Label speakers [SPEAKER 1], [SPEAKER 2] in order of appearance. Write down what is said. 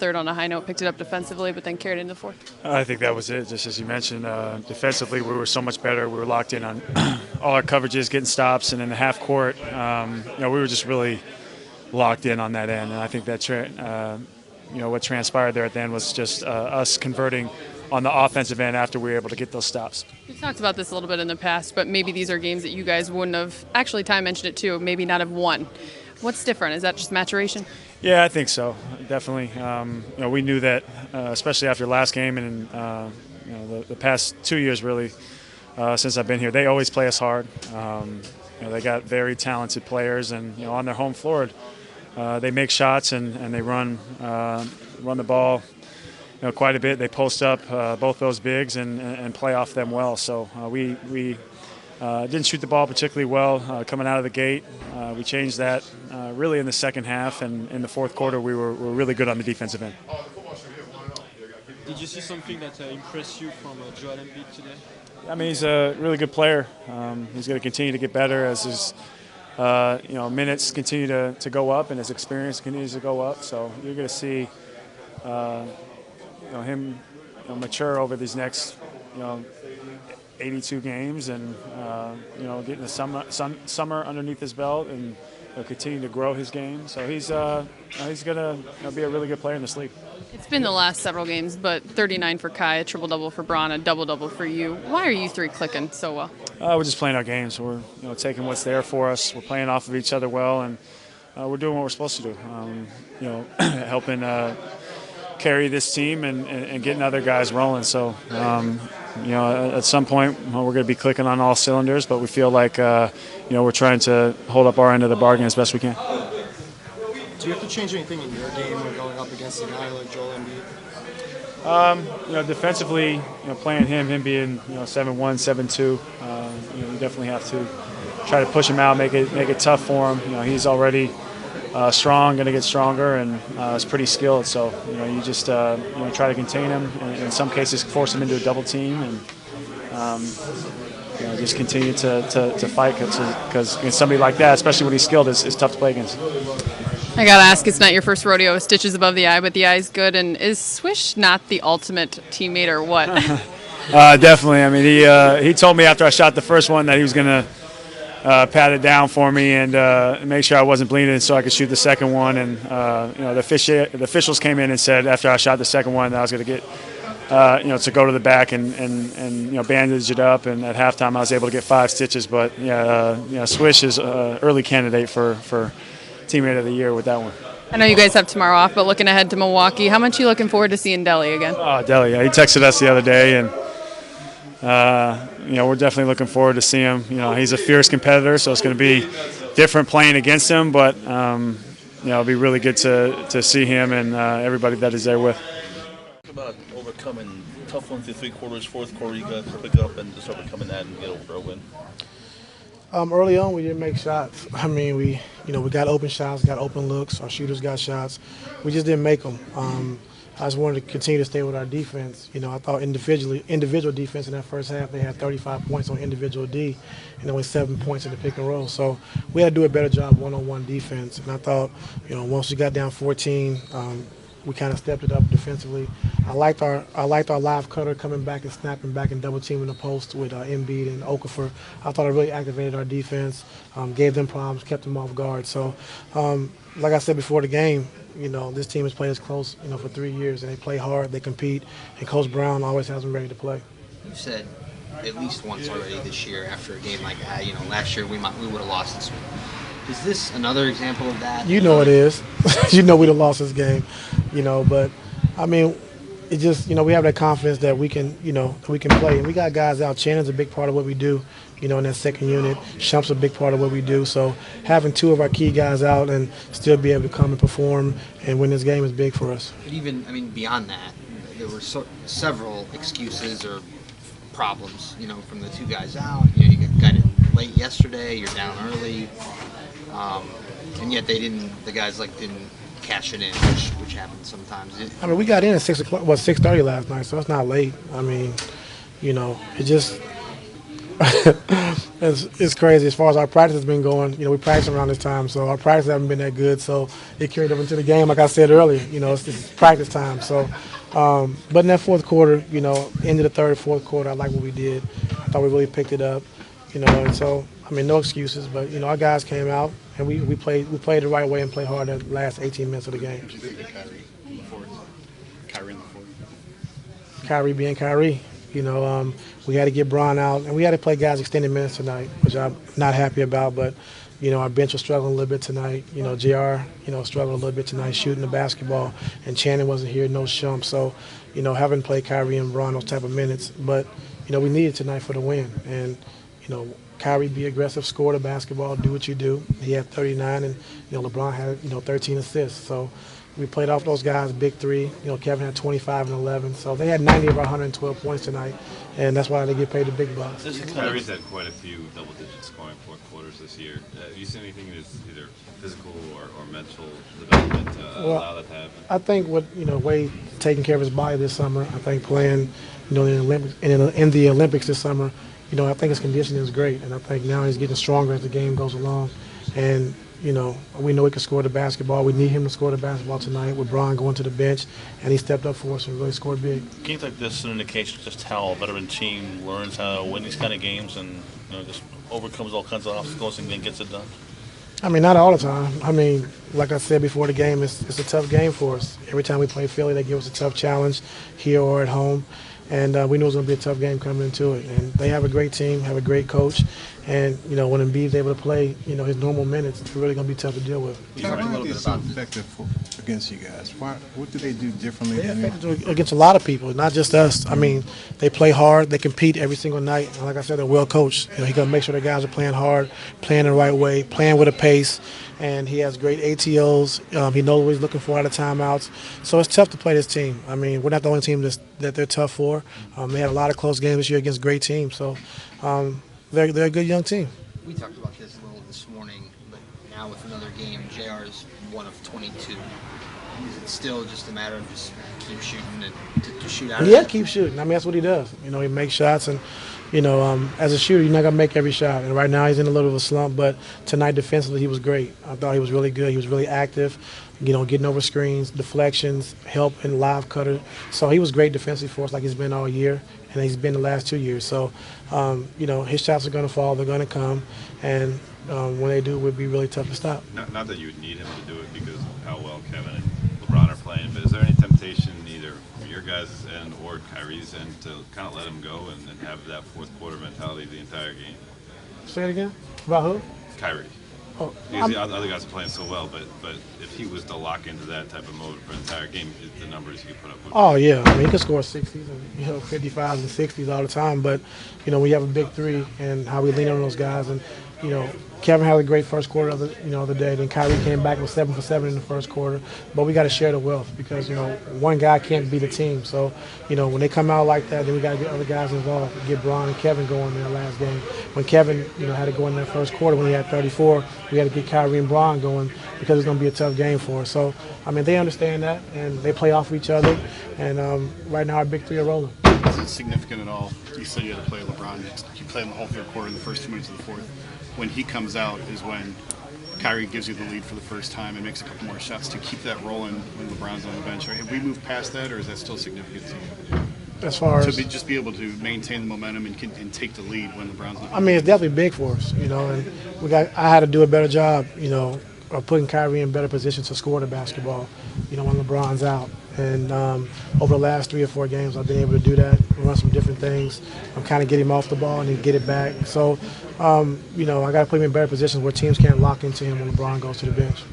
[SPEAKER 1] third on a high note, picked it up defensively, but then carried into the fourth?
[SPEAKER 2] I think that was it. Just as you mentioned, defensively we were so much better. We were locked in on all our coverages, getting stops, and in the half court, we were just really locked in on that end. And I think that what transpired there at the end was just us converting on the offensive end after we were able to get those stops.
[SPEAKER 1] You talked about this a little bit in the past, but maybe these are games that you guys wouldn't have. Actually, Ty mentioned it too. Maybe not have won. What's different? Is that just maturation?
[SPEAKER 2] Yeah, I think so. Definitely. We knew that, especially after last game and the past 2 years really since I've been here. They always play us hard. They got very talented players, and on their home floor, they make shots and they run the ball. Quite a bit. They post up both those bigs and play off them well. So we didn't shoot the ball particularly well coming out of the gate. We changed that really in the second half, and in the fourth quarter we were really good on the defensive end.
[SPEAKER 3] Did you see something that impressed you from Joel Embiid today?
[SPEAKER 2] I mean, he's a really good player. He's going to continue to get better as his minutes continue to go up and his experience continues to go up. So you're going to see him mature over these next 82 games, and getting the summer underneath his belt, and continue to grow his game. So he's going to be a really good player in this league.
[SPEAKER 1] It's been the last several games, but 39 for Kai, a triple-double for Bron, a double-double for you. Why are you three clicking so well?
[SPEAKER 2] We're just playing our games. We're taking what's there for us. We're playing off of each other well, and we're doing what we're supposed to do. Helping carry this team and getting other guys rolling. So, at some point we're going to be clicking on all cylinders, but we feel like, we're trying to hold up our end of the bargain as best we can.
[SPEAKER 4] Do you have to change anything in your game when going up against a guy like Joel Embiid?
[SPEAKER 2] Defensively, playing him being 7'1", 7'2", you definitely have to try to push him out, make it tough for him. He's already strong, going to get stronger, and is pretty skilled. So you just try to contain him, and in some cases force him into a double team, and just continue to fight, because against somebody like that, especially when he's skilled, is tough to play against.
[SPEAKER 1] I gotta ask, it's not your first rodeo with stitches above the eye, but the eye's good. And is Swish not the ultimate teammate, or what?
[SPEAKER 2] Definitely. I mean, he told me after I shot the first one that he was gonna pat it down for me and make sure I wasn't bleeding so I could shoot the second one. And the officials came in and said after I shot the second one that I was going to get to go to the back and bandage it up. And at halftime I was able to get 5 stitches. But Swish is an early candidate for teammate of the year with that one.
[SPEAKER 1] I know you guys have tomorrow off, but looking ahead to Milwaukee, how much are you looking forward to seeing Delly again?
[SPEAKER 2] Oh, Delly, yeah, he texted us the other day, and we're definitely looking forward to seeing him. He's a fierce competitor, so it's going to be different playing against him, but it'll be really good to see him and everybody that he's there with.
[SPEAKER 5] Talk about overcoming tough ones through 3 quarters, fourth quarter you got to pick up and just overcoming that and get over a win.
[SPEAKER 4] Early on, we didn't make shots. I mean, we got open shots, got open looks. Our shooters got shots. We just didn't make them. I just wanted to continue to stay with our defense. I thought individual defense in that first half, they had 35 points on individual D and only 7 points in the pick and roll. So we had to do a better job one-on-one defense. And I thought, once we got down 14, we kind of stepped it up defensively. I liked our live cutter coming back and snapping back and double teaming the post with Embiid and Okafor. I thought it really activated our defense, gave them problems, kept them off guard. So, like I said before the game, this team has played us close, for 3 years, and they play hard, they compete, and Coach Brown always has them ready to play.
[SPEAKER 6] You said at least once already this year after a game like that, last year we would have lost this one. Is this another example of that?
[SPEAKER 4] It is. We'd have lost this game, but I mean, it just, we have that confidence that we can, we can play. And we got guys out. Shannon's a big part of what we do, in that second unit. Shump's a big part of what we do. So having 2 of our key guys out and still be able to come and perform and win this game is big for us.
[SPEAKER 6] But even, beyond that, there were several excuses or problems, from the 2 guys out. You got in late yesterday, you're down early. And yet the guys didn't cash it in, which happens sometimes.
[SPEAKER 4] We got in at 6:30 last night, so it's not late. It just, It's crazy. As far as our practice has been going, we practice around this time, so our practice haven't been that good. So it carried over into the game. Like I said earlier, it's practice time. So, but in that fourth quarter, end of the third, fourth quarter, I like what we did. I thought we really picked it up, and so no excuses. But our guys came out and we played the right way and played hard the last 18 minutes of the game.
[SPEAKER 7] What did you think of Kyrie in the fourth? Kyrie in the fourth.
[SPEAKER 4] Kyrie being Kyrie. We had to get Bron out, and we had to play guys extended minutes tonight, which I'm not happy about. But, our bench was struggling a little bit tonight. JR, struggled a little bit tonight shooting the basketball, and Channing wasn't here, no Shump. So, having played Kyrie and Bron those type of minutes. But, we needed tonight for the win. And, Kyrie be aggressive, score the basketball, do what you do. He had 39, and, LeBron had, 13 assists. So, we played off those guys, big three. Kevin had 25 and 11. So they had 90 of our 112 points tonight, and that's why they get paid the big bucks.
[SPEAKER 8] Kyrie's had quite a few double-digit scoring fourth quarters this year. Have you seen anything that's either physical or mental development to allow that to happen?
[SPEAKER 4] I think Wade taking care of his body this summer. I think playing, in the Olympics this summer, I think his conditioning is great, and I think now he's getting stronger as the game goes along, and. We know he can score the basketball. We need him to score the basketball tonight with Bron going to the bench, and he stepped up for us and really scored big.
[SPEAKER 5] Games like this is an indication just how a veteran team learns how to win these kind of games and just overcomes all kinds of obstacles and then gets it done.
[SPEAKER 4] Not all the time. Like I said before the game, it's a tough game for us. Every time we play Philly, they give us a tough challenge here or at home. And we knew it was going to be a tough game coming into it. And they have a great team, have a great coach. And, when Embiid's able to play, his normal minutes, it's really going to be tough to deal with.
[SPEAKER 7] Why are they so effective against you guys? What do they do differently?
[SPEAKER 4] They're effective against a lot of people, not just us. They play hard. They compete every single night. And like I said, they're well coached. He got to make sure the guys are playing hard, playing the right way, playing with a pace. And he has great ATOs. He knows what he's looking for out of timeouts. So it's tough to play this team. We're not the only team that they're tough for. They had a lot of close games this year against great teams. So they're a good young team.
[SPEAKER 6] We talked about this a little this morning, but now with another game, JR is 1 of 22. Is it still just a matter of just keep shooting and to shoot out of it?
[SPEAKER 4] Yeah, keep shooting. That's what he does. He makes shots, and as a shooter, you're not gonna make every shot. And right now he's in a little bit of a slump, but tonight defensively he was great. I thought he was really good. He was really active. Getting over screens, deflections, help and live cutter. So he was great defensively for us, like he's been all year, and he's been the last 2 years. So, his shots are going to fall, they're going to come, and when they do, it would be really tough to stop.
[SPEAKER 8] Not that you would need him to do it because of how well Kevin and LeBron are playing, but is there any temptation either from your guys' end or Kyrie's end to kind of let him go and have that fourth quarter mentality the entire game?
[SPEAKER 4] Say it again? About who?
[SPEAKER 8] Kyrie.
[SPEAKER 4] Oh,
[SPEAKER 8] because the other guys are playing so well, but if he was to lock into that type of mode for the entire game, the numbers he could put up.
[SPEAKER 4] Oh yeah, he can score 60s and 55s and 60s all the time. But we have a big three and how we lean on those guys, and Kevin had a great first quarter of the day. Then Kyrie came back with 7 for 7 in the first quarter. But we got to share the wealth because one guy can't beat a team. So when they come out like that, then we got to get other guys involved. Get Bron and Kevin going in their last game. When Kevin had to go in that first quarter when he had 34, we had to get Kyrie and Bron going because it's going to be a tough game for us. So they understand that and they play off of each other. And right now our big three are rolling.
[SPEAKER 7] Is it significant at all? You said you had to play LeBron. You played him the whole third quarter in the first 2 minutes of the fourth. When he comes out is when Kyrie gives you the lead for the first time and makes a couple more shots to keep that rolling when LeBron's on the bench. Have we moved past that, or is that still significant to you?
[SPEAKER 4] As far as
[SPEAKER 7] just be able to maintain the momentum and take the lead when LeBron's not.
[SPEAKER 4] It's definitely big for us, and I had to do a better job, of putting Kyrie in better positions to score the basketball, when LeBron's out. And over the last 3 or 4 games, I've been able to do that, run some different things, kind of get him off the ball and then get it back. So, I got to put him in better positions where teams can't lock into him when LeBron goes to the bench.